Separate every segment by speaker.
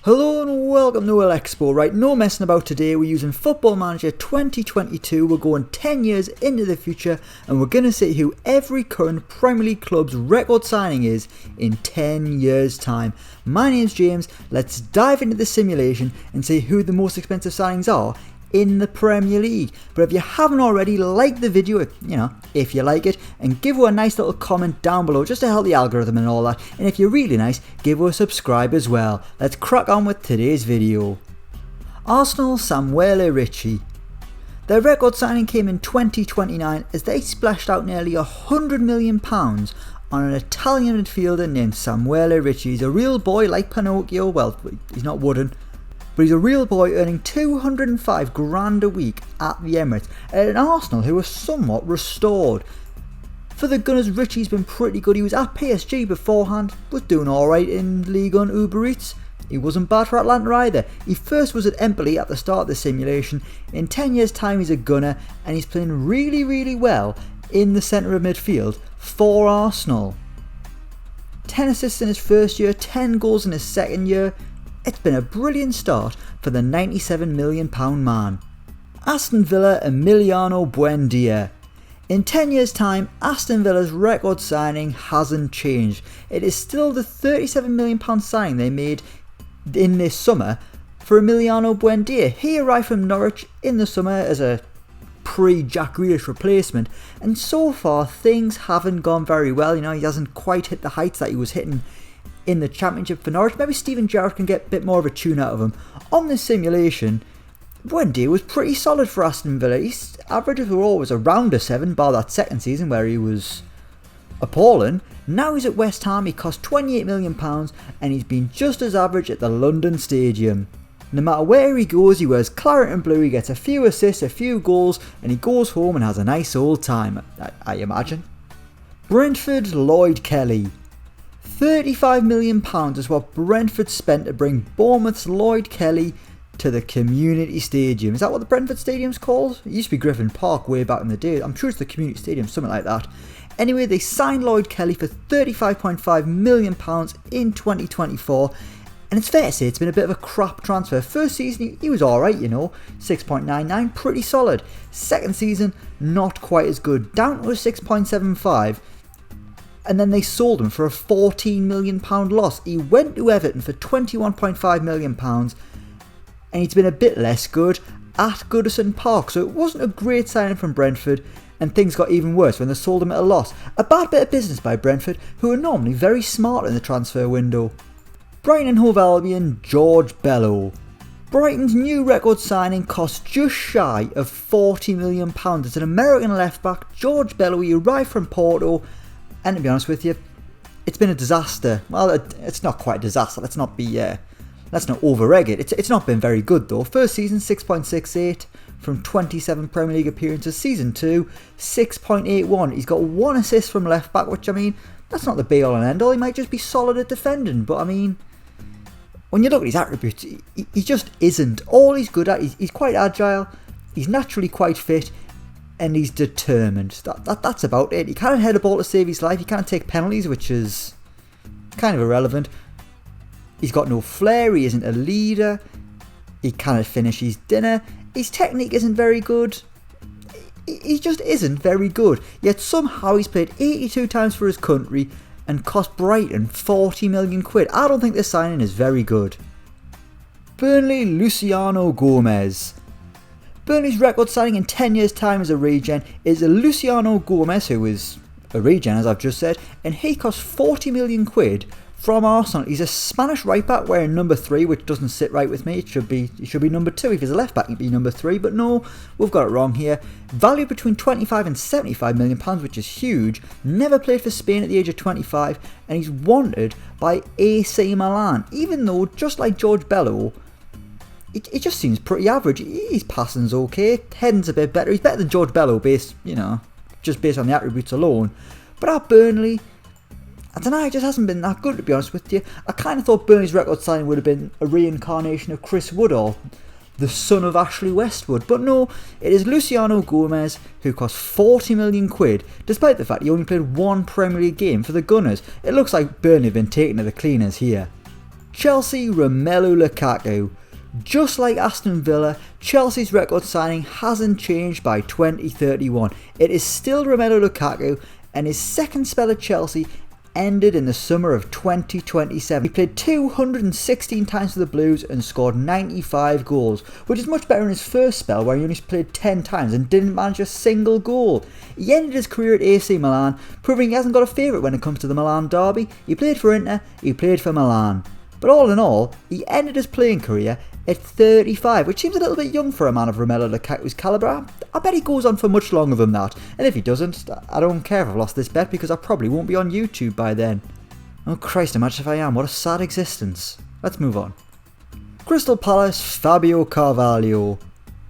Speaker 1: Hello and welcome to Elecspo. Right, no messing about today. We're using Football Manager 2022. We're going 10 years into the future and we're going to see who every current Premier League club's record signing is in 10 years time. My name's James. Let's dive into the simulation and see who the most expensive signings are in the Premier League. But if you haven't already, like the video, if you like it, and give her a nice little comment down below just to help the algorithm and all that. And if you're really nice, give her a subscribe as well. Let's crack on with today's video. Arsenal Samuel Richie. Their record signing came in 2029 as they splashed out nearly £100 million on an Italian midfielder named Samuel Richie. He's a real boy like Pinocchio. Well, he's not wooden, but he's a real boy earning 205 grand a week at the Emirates at an Arsenal who are somewhat restored. For the Gunners, Richie's been pretty good. He was at PSG beforehand, was doing alright in Ligue 1 Uber Eats. He wasn't bad for Atlanta either. He first was at Empoli at the start of the simulation. In 10 years time he's a Gunner and he's playing really well in the centre of midfield for Arsenal. 10 assists in his first year, 10 goals in his second year. It's been a brilliant start for the £97 million man. Aston Villa Emiliano Buendia. In 10 years time, Aston Villa's record signing hasn't changed. It is still the £37 million signing they made in this summer for Emiliano Buendia. He arrived from Norwich in the summer as a pre-Jack Grealish replacement, and so far things haven't gone very well. He hasn't quite hit the heights that he was hitting in the Championship for Norwich. Maybe Steven Gerrard can get a bit more of a tune out of him. On this simulation, Buendia was pretty solid for Aston Villa. His averages were always around a 7, bar that second season where he was appalling. Now he's at West Ham, he cost £28 million and he's been just as average at the London Stadium. No matter where he goes, he wears claret and blue, he gets a few assists, a few goals, and he goes home and has a nice old time, I imagine. Brentford Lloyd Kelly. £35 million is what Brentford spent to bring Bournemouth's Lloyd Kelly to the Community Stadium. Is that what the Brentford Stadium's called? It used to be Griffin Park way back in the day. I'm sure it's the Community Stadium, something like that. Anyway, they signed Lloyd Kelly for £35.5 million in 2024. And it's fair to say it's been a bit of a crap transfer. First season, he was alright, 6.99, pretty solid. Second season, not quite as good, down to a 6.75. And then they sold him for a £14 million loss. He went to Everton for £21.5 million and he's been a bit less good at Goodison Park. So it wasn't a great signing from Brentford, and things got even worse when they sold him at a loss. A bad bit of business by Brentford, who are normally very smart in the transfer window. Brighton and Hove Albion George Bellow. Brighton's new record signing cost just shy of £40 million. It's an American left back, George Bellow. He arrived from Porto. And to be honest with you, it's been a disaster. Well, it's not quite a disaster. Let's not over-egg it. It's not been very good though. First season 6.68 from 27 Premier League appearances. Season 2 6.81. He's got 1 assist from left back, which that's not the be all and end all. He might just be solid at defending, but when you look at his attributes, he just isn't. All he's good at, he's quite agile. He's naturally quite fit. And he's determined. That's about it. He can't head a ball to save his life. He can't take penalties, which is kind of irrelevant. He's got no flair. He isn't a leader. He cannot finish his dinner. His technique isn't very good. He just isn't very good. Yet somehow he's played 82 times for his country and cost Brighton £40 million. I don't think this signing is very good. Burnley Luciano Gomez. Burnley's record signing in 10 years time as a regen is Luciano Gomez, who is a regen as I've just said, and he cost £40 million from Arsenal. He's a Spanish right back wearing number 3, which doesn't sit right with me. It should be number 2. If he's a left back, he'd be number 3, but no, we've got it wrong here. Valued between 25 and £75 million, which is huge. Never played for Spain at the age of 25, and he's wanted by AC Milan, even though, just like George Bellow, it just seems pretty average. His passing's okay, heading's a bit better. He's better than George Bellow just based on the attributes alone. But at Burnley, I don't know, it just hasn't been that good, to be honest with you. I kind of thought Burnley's record signing would have been a reincarnation of Chris Woodall, the son of Ashley Westwood. But no, it is Luciano Gomez, who cost £40 million, despite the fact he only played 1 Premier League game for the Gunners. It looks like Burnley have been taken to the cleaners here. Chelsea Romelu Lukaku. Just like Aston Villa, Chelsea's record signing hasn't changed by 2031. It is still Romelu Lukaku, and his second spell at Chelsea ended in the summer of 2027. He played 216 times for the Blues and scored 95 goals, which is much better than his first spell where he only played 10 times and didn't manage a single goal. He ended his career at AC Milan, proving he hasn't got a favourite when it comes to the Milan derby. He played for Inter, he played for Milan. But all in all, he ended his playing career at 35, which seems a little bit young for a man of Romelu Lukaku's calibre. I bet he goes on for much longer than that, and if he doesn't, I don't care if I've lost this bet because I probably won't be on YouTube by then. Oh Christ, imagine if I am, what a sad existence. Let's move on. Crystal Palace, Fabio Carvalho.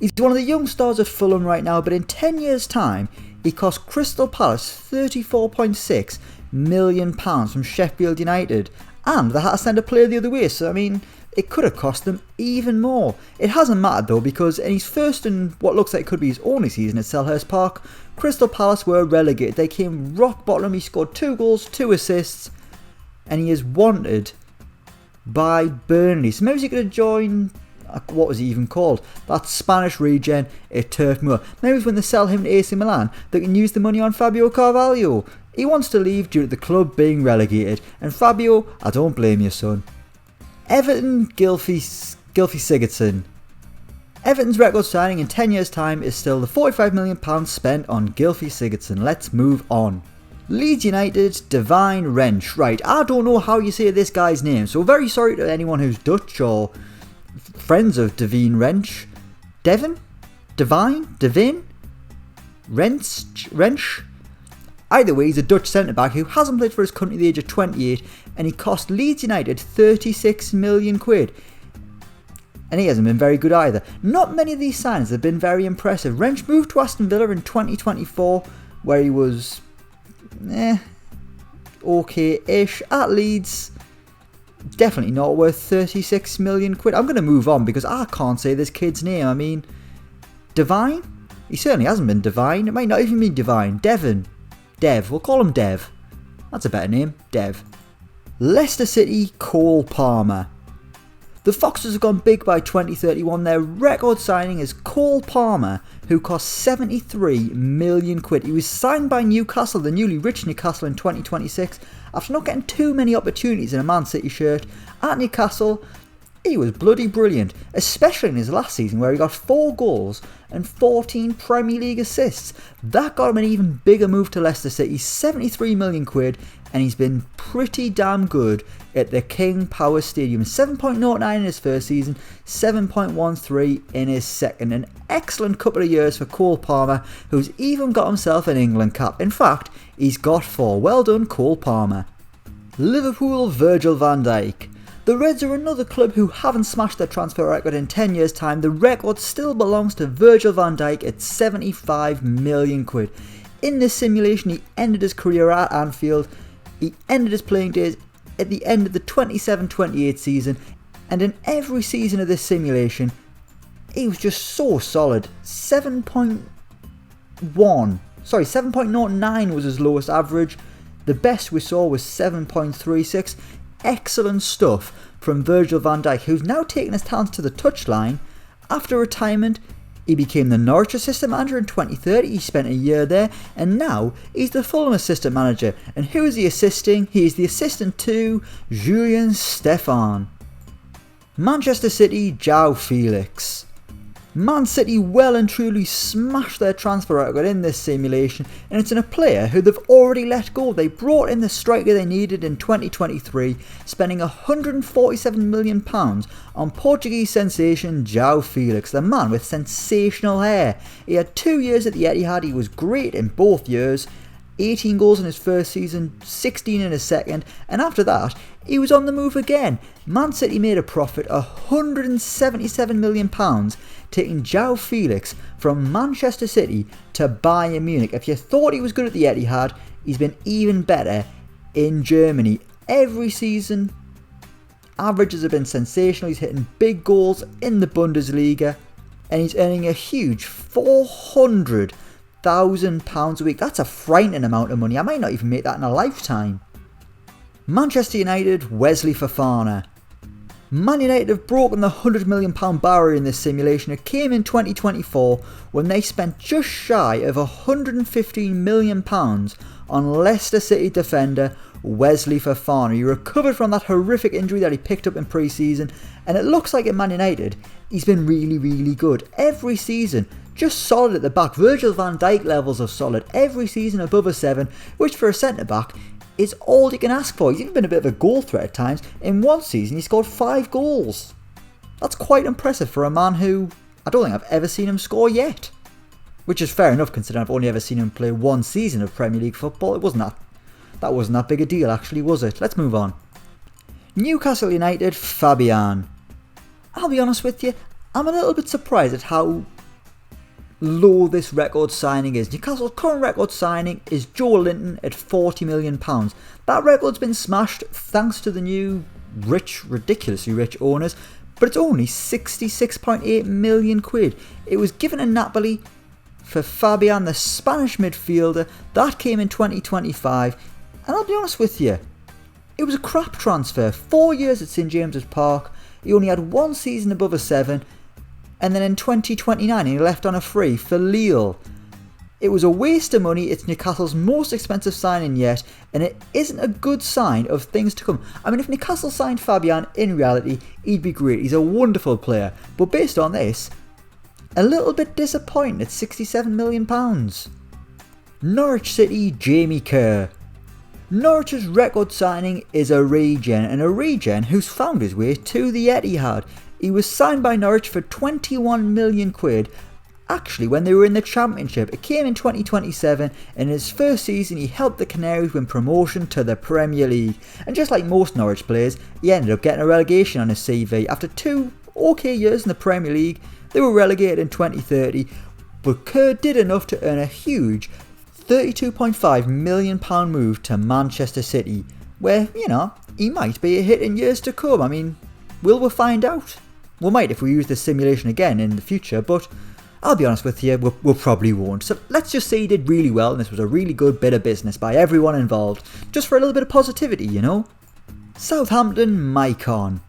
Speaker 1: He's one of the young stars at Fulham right now, but in 10 years time, he cost Crystal Palace £34.6 million from Sheffield United, and they had to send a player the other way, so I mean, it could have cost them even more. It hasn't mattered though, because in his first and what looks like could be his only season at Selhurst Park, Crystal Palace were relegated. They came rock bottom. He scored 2 goals, 2 assists, and he is wanted by Burnley. So maybe he could have joined, what was he even called? That Spanish regen at Turf Moor. Maybe when they sell him to AC Milan, they can use the money on Fabio Carvalho. He wants to leave due to the club being relegated, and Fabio, I don't blame you, son. Everton, Gylfi Sigurdsson. Everton's record signing in 10 years time is still the £45 million spent on Gylfi Sigurdsson. Let's move on. Leeds United, Divine Wrench. Right, I don't know how you say this guy's name, so very sorry to anyone who's Dutch or friends of Divine Wrench. Divine? Wrench? Either way, he's a Dutch centre-back who hasn't played for his country at the age of 28, and he cost Leeds United £36 million. And he hasn't been very good either. Not many of these signings have been very impressive. Wrench moved to Aston Villa in 2024, where he was okay-ish. At Leeds, definitely not worth £36 million. I'm going to move on because I can't say this kid's name. I mean, Divine? He certainly hasn't been Divine. It might not even be Divine. Dev, we'll call him Dev. That's a better name, Dev. Leicester City, Cole Palmer. The Foxes have gone big by 2031. Their record signing is Cole Palmer, who cost £73 million. He was signed by Newcastle, the newly rich Newcastle, in 2026, after not getting too many opportunities in a Man City shirt. At Newcastle, he was bloody brilliant, especially in his last season where he got 4 goals and 14 Premier League assists. That got him an even bigger move to Leicester City, £73 million, and he's been pretty damn good at the King Power Stadium. 7.09 in his first season, 7.13 in his second. An excellent couple of years for Cole Palmer, who's even got himself an England cap. In fact, he's got 4. Well done, Cole Palmer. Liverpool, Virgil van Dijk. The Reds are another club who haven't smashed their transfer record in 10 years' time. The record still belongs to Virgil van Dijk at £75 million. In this simulation, he ended his career at Anfield. He ended his playing days at the end of the 27-28 season, and in every season of this simulation, he was just so solid. 7.09 was his lowest average. The best we saw was 7.36. Excellent stuff from Virgil van Dijk, who's now taken his talents to the touchline. After retirement, he became the Norwich assistant manager in 2030. He spent a year there, and now he's the Fulham assistant manager. And who is he assisting? He is the assistant to Julian Stefan. Manchester City, João Felix. Man City well and truly smashed their transfer record in this simulation, and it's in a player who they've already let go. They brought in the striker they needed in 2023, spending £147 million on Portuguese sensation João Felix, the man with sensational hair. He had 2 years at the Etihad. He was great in both years. 18 goals in his first season, 16 in his second, and after that, he was on the move again. Man City made a profit, £177 million, taking João Felix from Manchester City to Bayern Munich. If you thought he was good at the Etihad, he's been even better in Germany. Every season, averages have been sensational. He's hitting big goals in the Bundesliga, and he's earning a huge £400,000 a week. That's a frightening amount of money. I might not even make that in a lifetime. Manchester United, Wesley Fofana. Man United have broken the £100 million barrier in this simulation. It came in 2024 when they spent just shy of £115 million on Leicester City defender Wesley Fofana. He recovered from that horrific injury that he picked up in pre-season, and it looks like at Man United he's been really good. Every season, just solid at the back. Virgil van Dijk levels of solid. Every season above a 7, which for a centre-back is all you can ask for. He's even been a bit of a goal threat at times. In one season he scored 5 goals. That's quite impressive for a man who I don't think I've ever seen him score yet. Which is fair enough considering I've only ever seen him play one season of Premier League football. That wasn't that big a deal actually, was it? Let's move on. Newcastle United, Fabian. I'll be honest with you, I'm a little bit surprised at how low this record signing is. Newcastle's current record signing is Joe Linton at £40 million. That record's been smashed thanks to the new ridiculously rich owners, but it's only £66.8 million. It was given to Napoli for Fabian, the Spanish midfielder. That came in 2025, and I'll be honest with you, it was a crap transfer. 4 years at St James's Park, he only had one season above a 7, and then in 2029 he left on a free for Lille. It was a waste of money. It's Newcastle's most expensive signing yet, and it isn't a good sign of things to come. I mean, if Newcastle signed Fabian, in reality he'd be great. He's a wonderful player, but based on this, a little bit disappointing at £67 million. Norwich City, Jamie Kerr. Norwich's record signing is a regen who's found his way to the Etihad. He was signed by Norwich for £21 million, actually when they were in the Championship. It came in 2027, and in his first season he helped the Canaries win promotion to the Premier League. And just like most Norwich players, he ended up getting a relegation on his CV. After 2 okay years in the Premier League, they were relegated in 2030, but Kerr did enough to earn a huge £32.5 million move to Manchester City, where, he might be a hit in years to come. I mean, will we find out? We might if we use this simulation again in the future, but I'll be honest with you, we probably won't. So let's just say he did really well, and this was a really good bit of business by everyone involved, just for a little bit of positivity, Southampton, Maicon.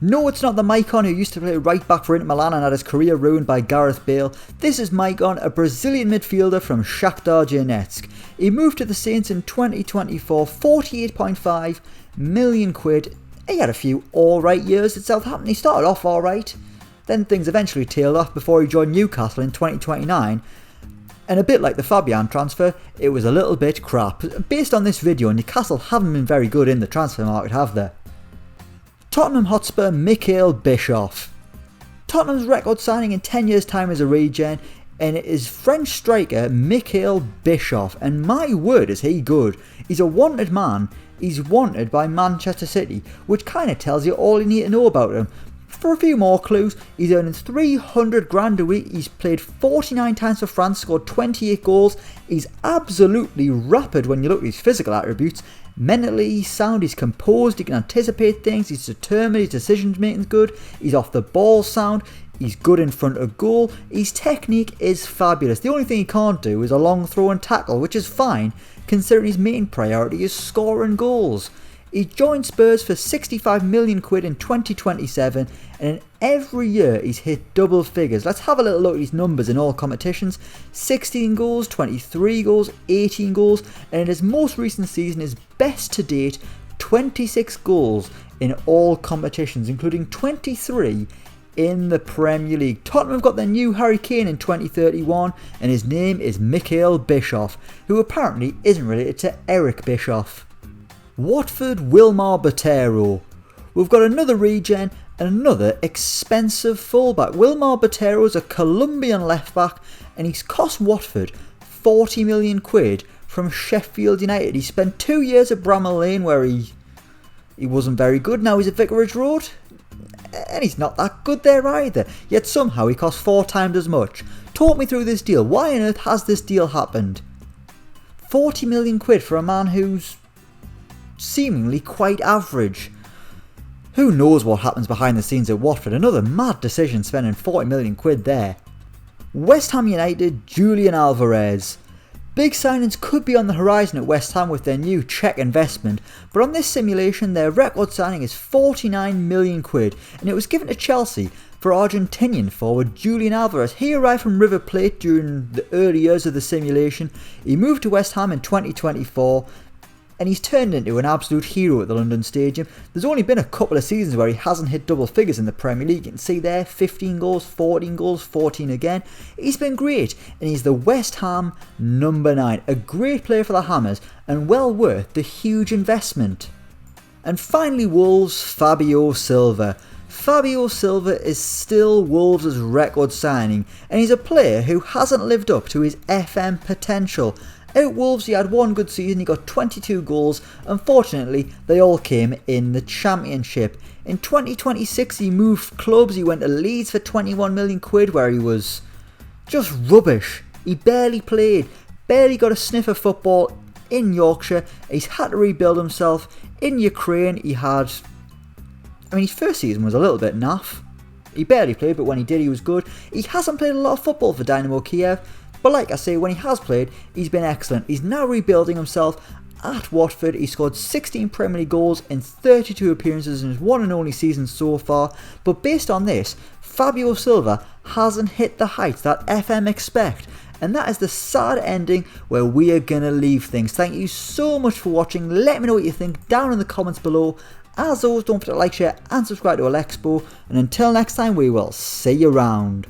Speaker 1: No, it's not the Maicon who used to play right back for Inter Milan and had his career ruined by Gareth Bale. This is Maicon, a Brazilian midfielder from Shakhtar Donetsk. He moved to the Saints in 2024, £48.5 million. He had a few alright years at Southampton. He started off alright, then things eventually tailed off before he joined Newcastle in 2029. And a bit like the Fabian transfer, it was a little bit crap. Based on this video, Newcastle haven't been very good in the transfer market, have they? Tottenham Hotspur, Mikhail Bischoff. Tottenham's record signing in 10 years' time is a regen, and it is French striker Mikhail Bischoff, and my word is he good. He's a wanted man. He's wanted by Manchester City, which kind of tells you all you need to know about him. For a few more clues, he's earning 300 grand a week. He's played 49 times for France, scored 28 goals. He's absolutely rapid when you look at his physical attributes. Mentally he's sound, he's composed, he can anticipate things, he's determined, his decision making's good, he's off the ball sound, he's good in front of goal, his technique is fabulous. The only thing he can't do is a long throw and tackle, which is fine considering his main priority is scoring goals. He joined Spurs for £65 million in 2027, and in every year he's hit double figures. Let's have a little look at his numbers in all competitions. 16 goals, 23 goals, 18 goals, and in his most recent season, his best to date, 26 goals in all competitions, including 23 in the Premier League. Tottenham have got their new Harry Kane in 2031, and his name is Mikhail Bischoff, who apparently isn't related to Eric Bischoff. Watford, Wilmar Batero. We've got another regen and another expensive fullback. Wilmar Batero is a Colombian left back, and he's cost Watford £40 million from Sheffield United. He spent 2 years at Bramall Lane where he wasn't very good. Now he's at Vicarage Road, and he's not that good there either. Yet somehow he cost 4 times as much. Talk me through this deal. Why on earth has this deal happened? £40 million for a man who's seemingly quite average. Who knows what happens behind the scenes at Watford? Another mad decision spending £40 million there. West Ham United, Julian Alvarez. Big signings could be on the horizon at West Ham with their new Czech investment, but on this simulation their record signing is 49 million quid, and it was given to Chelsea for Argentinian forward Julian Alvarez. He arrived from River Plate during the early years of the simulation. He moved to West Ham in 2024 and he's turned into an absolute hero at the London Stadium. There's only been a couple of seasons where he hasn't hit double figures in the Premier League. You can see there, 15 goals, 14 goals, 14 again. He's been great, and he's the West Ham number 9. A great player for the Hammers, and well worth the huge investment. And finally Wolves, Fabinho Silva. Fabinho Silva is still Wolves' record signing, and he's a player who hasn't lived up to his FM potential. At Wolves he had one good season, he got 22 goals, unfortunately they all came in the Championship. In 2026 he moved clubs, he went to Leeds for 21 million quid where he was just rubbish. He barely played, barely got a sniff of football in Yorkshire. He's had to rebuild himself. In Ukraine his first season was a little bit naff. He barely played, but when he did he was good. He hasn't played a lot of football for Dynamo Kiev, but like I say, when he has played, he's been excellent. He's now rebuilding himself at Watford. He scored 16 Premier League goals in 32 appearances in his one and only season so far. But based on this, Fabinho Silva hasn't hit the heights that FM expect. And that is the sad ending where we are going to leave things. Thank you so much for watching. Let me know what you think down in the comments below. As always, don't forget to like, share and subscribe to Elecspo. And until next time, we will see you around.